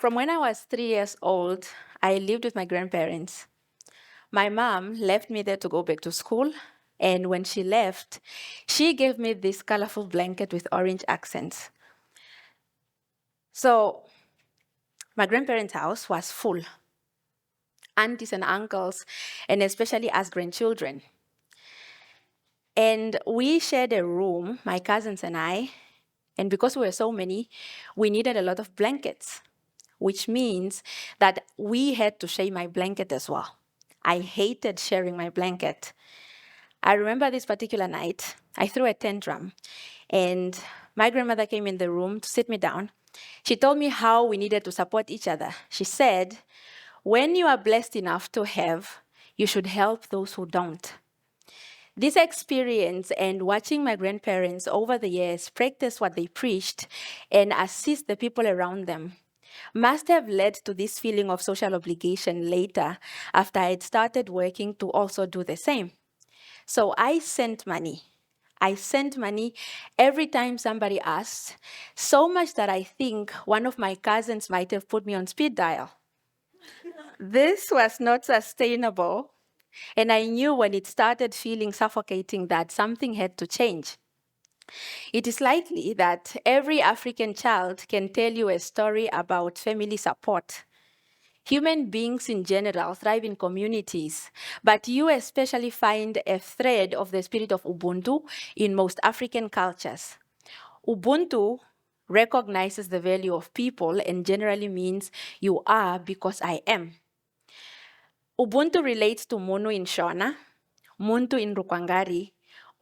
From when I was 3 years old, I lived with my grandparents. My mom left me there to go back to school. And when she left, she gave me this colorful blanket with orange accents. So my grandparents' house was full, aunties and uncles, and especially us grandchildren. And we shared a room, my cousins and I, and because we were so many, we needed a lot of blankets, which means that we had to share my blanket as well. I hated sharing my blanket. I remember this particular night, I threw a tantrum, and my grandmother came in the room to sit me down. She told me how we needed to support each other. She said, when you are blessed enough to have, you should help those who don't. This experience and watching my grandparents over the years practice what they preached and assist the people around them must have led to this feeling of social obligation later after I had started working to also do the same. So I sent money. I sent money every time somebody asked, so much that I think one of my cousins might have put me on speed dial. This was not sustainable, and I knew when it started feeling suffocating that something had to change. It is likely that every African child can tell you a story about family support. Human beings in general thrive in communities, but you especially find a thread of the spirit of Ubuntu in most African cultures. Ubuntu recognizes the value of people and generally means you are because I am. Ubuntu relates to Munu in Shona, Muntu in Rukwangari,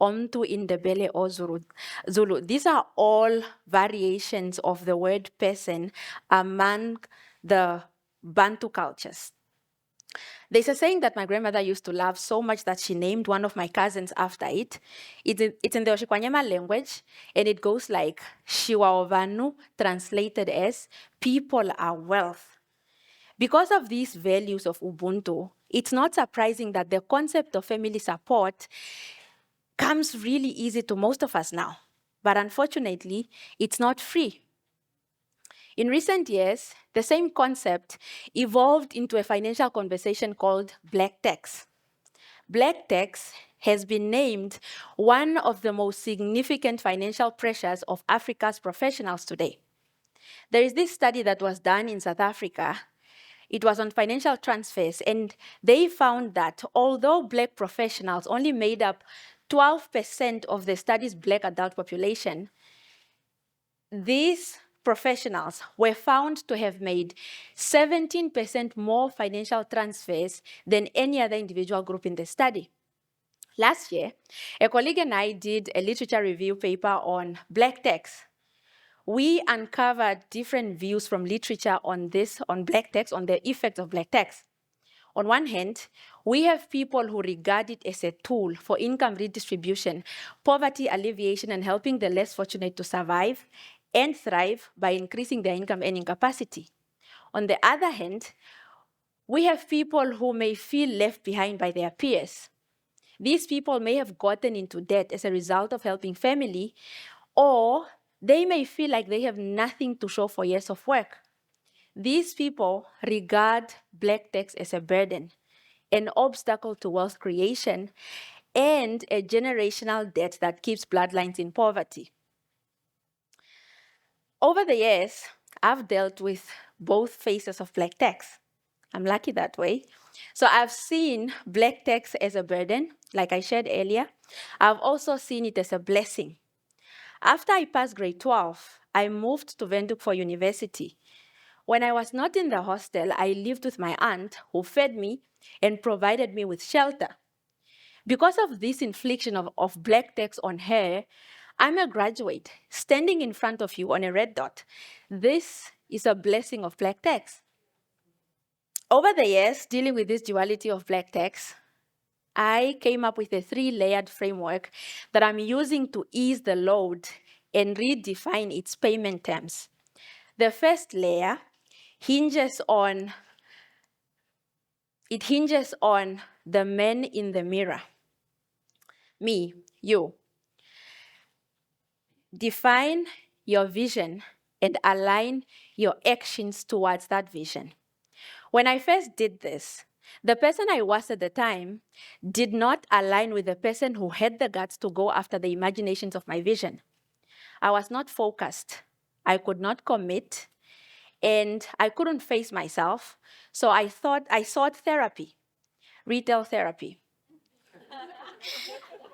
Omtu in Ndebele or Zulu. These are all variations of the word person among the Bantu cultures. There's a saying that my grandmother used to love so much that she named one of my cousins after it. It's in the Oshikwanyama language, and it goes like, Shiwaovanu, translated as, people are wealth. Because of these values of Ubuntu, it's not surprising that the concept of family support comes really easy to most of us now. But unfortunately, it's not free. In recent years, the same concept evolved into a financial conversation called black tax. Black tax has been named one of the most significant financial pressures of Africa's professionals today. There is this study that was done in South Africa. It was on financial transfers, and they found that although Black professionals only made up 12% of the study's Black adult population, these professionals were found to have made 17% more financial transfers than any other individual group in the study. Last year, a colleague and I did a literature review paper on black tax. We uncovered different views from literature on black tax, on the effects of black tax. On one hand, we have people who regard it as a tool for income redistribution, poverty alleviation, and helping the less fortunate to survive and thrive by increasing their income earning capacity. On the other hand, we have people who may feel left behind by their peers. These people may have gotten into debt as a result of helping family, or they may feel like they have nothing to show for years of work. These people regard black tax as a burden, an obstacle to wealth creation, and a generational debt that keeps bloodlines in poverty. Over the years, I've dealt with both faces of black tax. I'm lucky that way. So I've seen black tax as a burden, like I shared earlier. I've also seen it as a blessing. After I passed grade 12, I moved to Windhoek for university. When I was not in the hostel, I lived with my aunt who fed me and provided me with shelter. Because of this infliction of black tax on her, I'm a graduate standing in front of you on a red dot. This is a blessing of black tax. Over the years, dealing with this duality of black tax, I came up with a 3-layered framework that I'm using to ease the load and redefine its payment terms. The first layer hinges on the man in the mirror. Me, you. Define your vision and align your actions towards that vision. When I first did this, the person I was at the time did not align with the person who had the guts to go after the imaginations of my vision. I was not focused. I could not commit, and I couldn't face myself. So I sought therapy, retail therapy.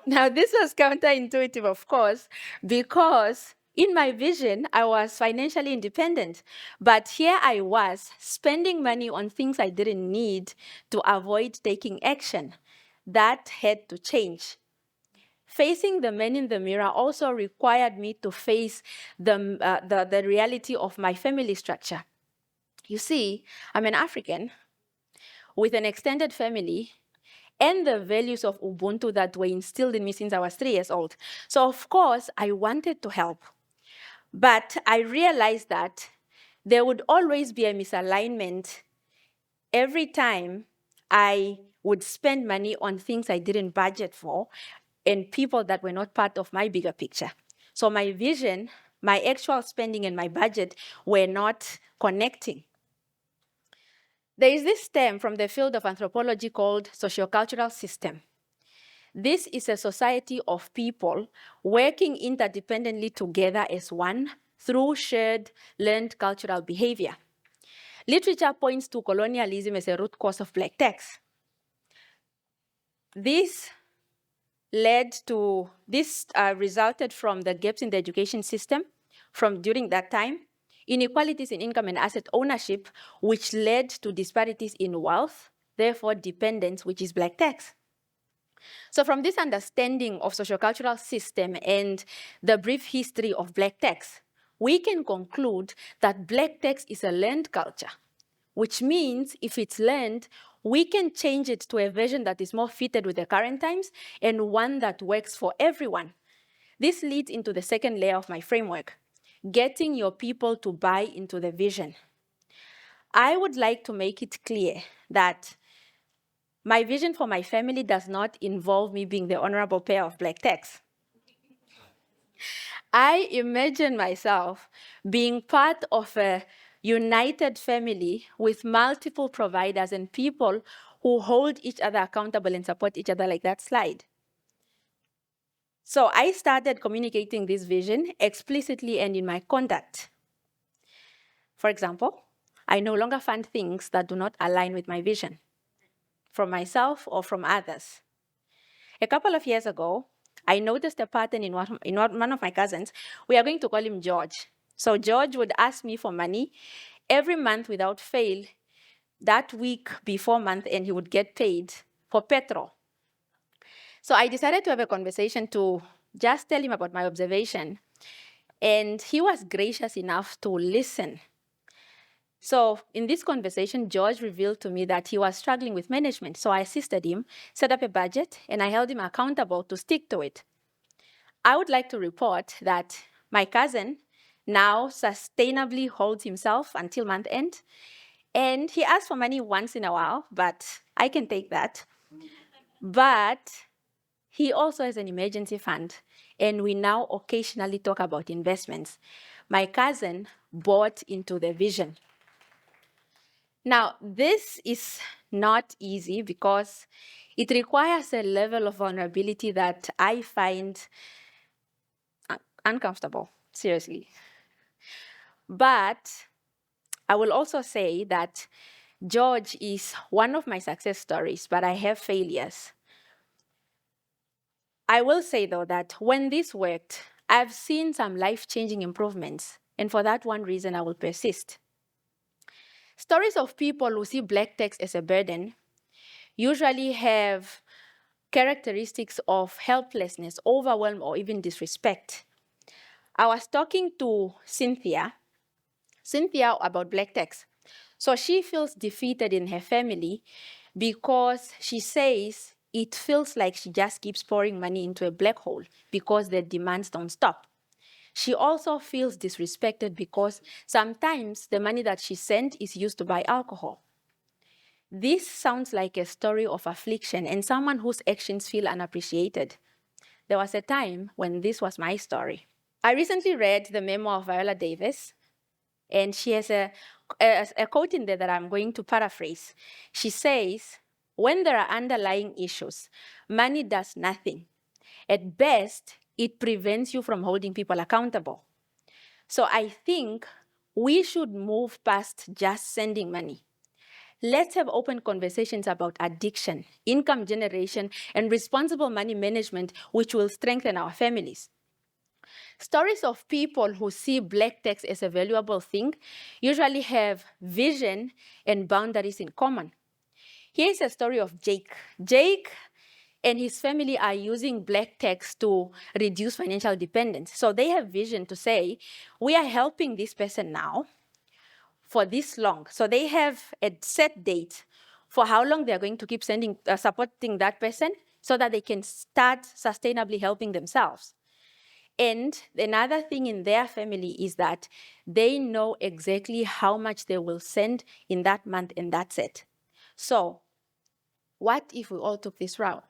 Now, this was counterintuitive, of course, because in my vision, I was financially independent. But here I was spending money on things I didn't need to avoid taking action. That had to change. Facing the man in the mirror also required me to face the reality of my family structure. You see, I'm an African with an extended family and the values of Ubuntu that were instilled in me since I was 3 years old. So, of course, I wanted to help. But I realized that there would always be a misalignment every time I would spend money on things I didn't budget for and people that were not part of my bigger picture. So my vision, my actual spending, and my budget were not connecting. There is this term from the field of anthropology called sociocultural system. This is a society of people working interdependently together as one through shared learned cultural behavior. Literature points to colonialism as a root cause of black tax. This resulted from the gaps in the education system from during that time, inequalities in income and asset ownership, which led to disparities in wealth, therefore dependence, which is black tax. So from this understanding of sociocultural system and the brief history of black tax, we can conclude that black tax is a learned culture, which means if it's learned, we can change it to a version that is more fitted with the current times and one that works for everyone. This leads into the second layer of my framework, getting your people to buy into the vision. I would like to make it clear that my vision for my family does not involve me being the honorable payer of black tax. I imagine myself being part of a united family with multiple providers and people who hold each other accountable and support each other, like that slide. So I started communicating this vision explicitly and in my conduct. For example, I no longer fund things that do not align with my vision, from myself or from others. A couple of years ago, I noticed a pattern in one of my cousins. We are going to call him George. So George would ask me for money every month without fail. That week before month end, he would get paid for petrol. So I decided to have a conversation to just tell him about my observation. And he was gracious enough to listen. So in this conversation, George revealed to me that he was struggling with management. So I assisted him, set up a budget, and I held him accountable to stick to it. I would like to report that my cousin now sustainably holds himself until month end. And he asks for money once in a while, but I can take that. But he also has an emergency fund, and we now occasionally talk about investments. My cousin bought into the vision. Now, this is not easy because it requires a level of vulnerability that I find uncomfortable, seriously. But I will also say that George is one of my success stories, but I have failures. I will say, though, that when this worked, I've seen some life-changing improvements, and for that one reason, I will persist. Stories of people who see black tax as a burden usually have characteristics of helplessness, overwhelm, or even disrespect. I was talking to Cynthia about black tax. So she feels defeated in her family because she says it feels like she just keeps pouring money into a black hole because the demands don't stop. She also feels disrespected because sometimes the money that she sent is used to buy alcohol. This sounds like a story of affliction and someone whose actions feel unappreciated. There was a time when this was my story. I recently read the memoir of Viola Davis, And she has a quote in there that I'm going to paraphrase. She says, when there are underlying issues, money does nothing. At best, it prevents you from holding people accountable. So I think we should move past just sending money. Let's have open conversations about addiction, income generation, and responsible money management, which will strengthen our families. Stories of people who see black tax as a valuable thing usually have vision and boundaries in common. Here's a story of Jake. Jake and his family are using black tax to reduce financial dependence. So they have vision to say, we are helping this person now for this long. So they have a set date for how long they're going to keep supporting that person so that they can start sustainably helping themselves. And another thing in their family is that they know exactly how much they will send in that month, and that's it. So what if we all took this route?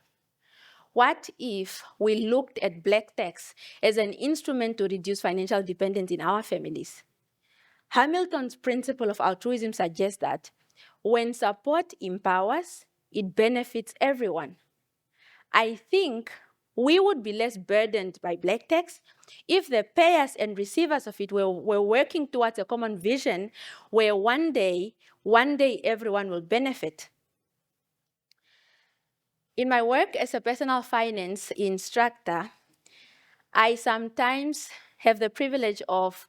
What if we looked at black tax as an instrument to reduce financial dependence in our families? Hamilton's principle of altruism suggests that when support empowers, it benefits everyone. I think we would be less burdened by black tax if the payers and receivers of it were working towards a common vision where one day everyone will benefit. In my work as a personal finance instructor, I sometimes have the privilege of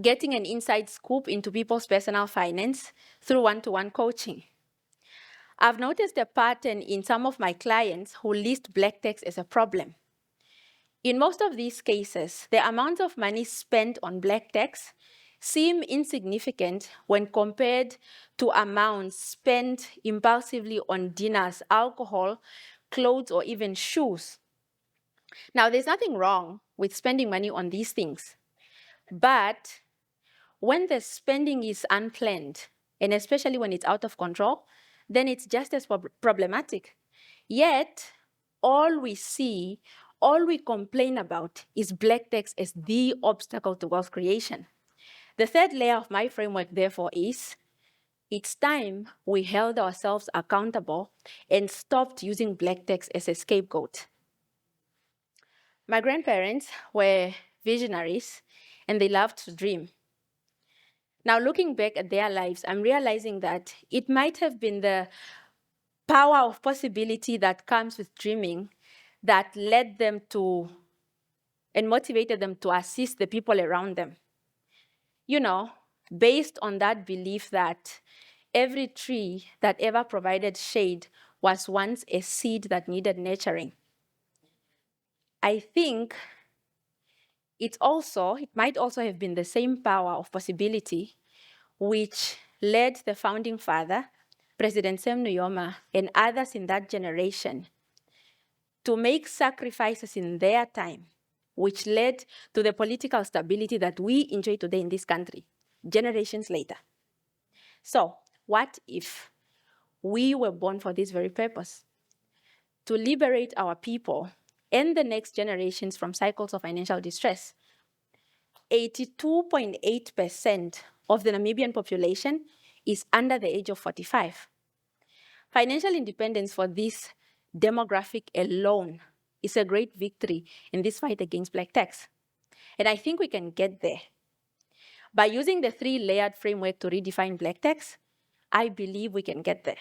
getting an inside scoop into people's personal finance through one-to-one coaching. I've noticed a pattern in some of my clients who list black tax as a problem. In most of these cases, the amount of money spent on black tax seem insignificant when compared to amounts spent impulsively on dinners, alcohol, clothes, or even shoes. Now, there's nothing wrong with spending money on these things, but when the spending is unplanned, and especially when it's out of control, then it's just as problematic. Yet, all we see, all we complain about is black tax as the obstacle to wealth creation. The third layer of my framework, therefore, is it's time we held ourselves accountable and stopped using black tax as a scapegoat. My grandparents were visionaries and they loved to dream. Now, looking back at their lives, I'm realizing that it might have been the power of possibility that comes with dreaming that led them to and motivated them to assist the people around them. You know, based on that belief that every tree that ever provided shade was once a seed that needed nurturing. I think it might also have been the same power of possibility which led the founding father, President Sam Nujoma, and others in that generation to make sacrifices in their time, which led to the political stability that we enjoy today in this country, generations later. So, what if we were born for this very purpose? To liberate our people and the next generations from cycles of financial distress. 82.8% of the Namibian population is under the age of 45. Financial independence for this demographic alone is a great victory in this fight against black tax. And I think we can get there. By using the 3-layered framework to redefine black tax, I believe we can get there.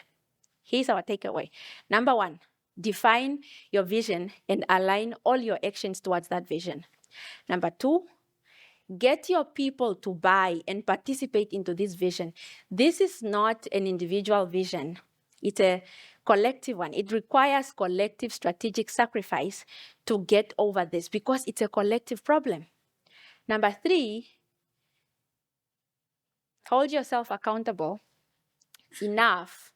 Here's our takeaway. Number 1, define your vision and align all your actions towards that vision. Number 2, get your people to buy and participate into this vision. This is not an individual vision. It's a collective one. It requires collective strategic sacrifice to get over this because it's a collective problem. Number 3, hold yourself accountable enough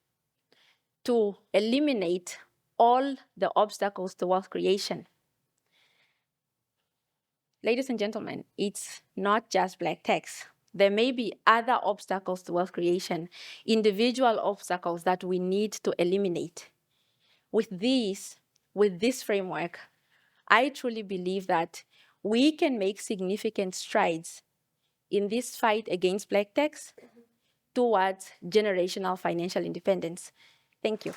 to eliminate all the obstacles to wealth creation. Ladies and gentlemen, it's not just black tax. There may be other obstacles to wealth creation, individual obstacles that we need to eliminate. With this framework, I truly believe that we can make significant strides in this fight against black tax towards generational financial independence. Thank you.